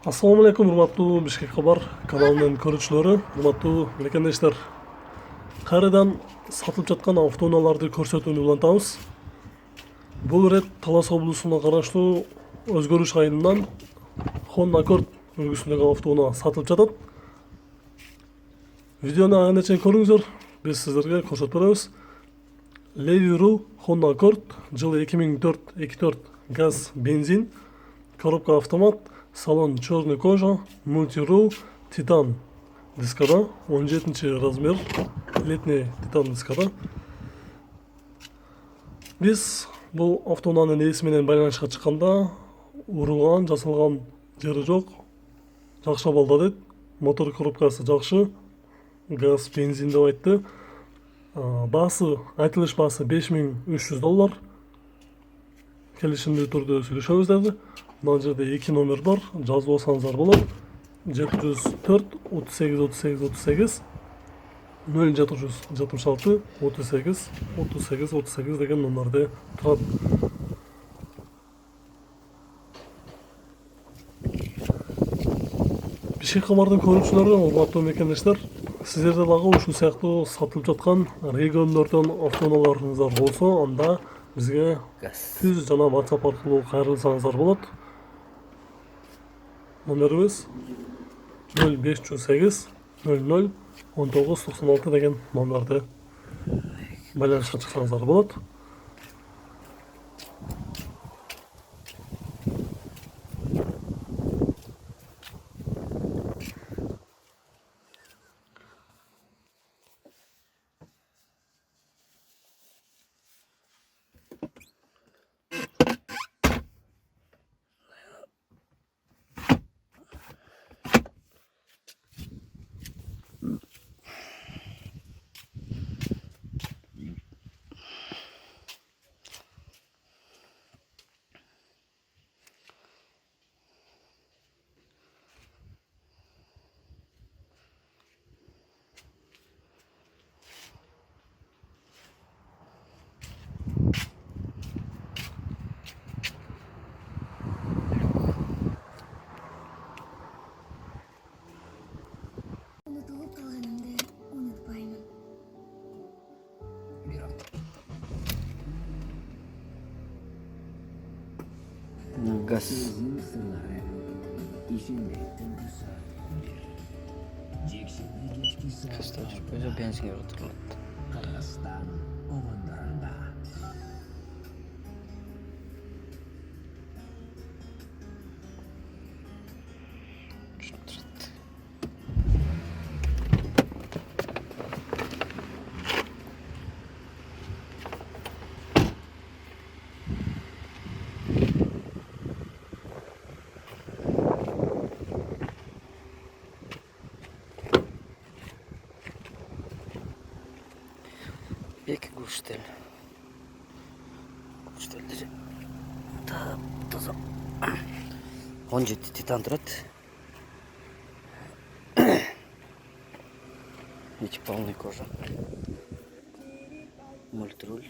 Assalamu alaikum, hurmatli Bishkek Xabar kanalining ko'ruvchilari, hurmatli mekandeshlar. Qayerdan sotib жатқан avtounalarni ko'rsatuvni ulantamiz. Bu ret Talas oblasına qarashli O'zgarish rayonidan Honda Accord ulgusundagi avtouna sotib жатат. Videoni aynacha ko'ringizlar, biz sizlarga ko'rsatib beramiz. Leviru Honda Accord yılı 2004 gaz benzin, коробка автомат, salon черный кожа, multi-roll, titan diskada, 17 размер, летний titan diskada. Biz bu avtounanın esiminden байланышка чыкканда урулган, жасалган жери жок. Жакшы абалда дейт. Мотор коробкасы жакшы. Газ, бензин деп айтты. Басы, айтылыш басы $5300. Келишимдүү түрдө сүйлөшөбүз деди. Мына жерде 2 номер бар, жазып алсаңыздар болот. 704 38 38 38 0766 38 38 38 деген номерде турат. Бишкек Кабардын көрүүчүлөрү, урматтуу мекендештер, сиздерде дагы ушул сыяктуу сатылып жаткан региондордон автоунааларыңыздар болсо, анда бизге түз жана WhatsApp аркылуу кайрылсаңыздар болот. Номерimiz 0508 00 1996 деген номерде байланышка чыксаңыздар болот. Unutulup kalganımda unutmayman. Gaz. Kıstaş, böyle benzin yaratıldı. Peki Guştel. Guştelleri taptaza 17 titan turат. Эти полный кожа. Мультруль.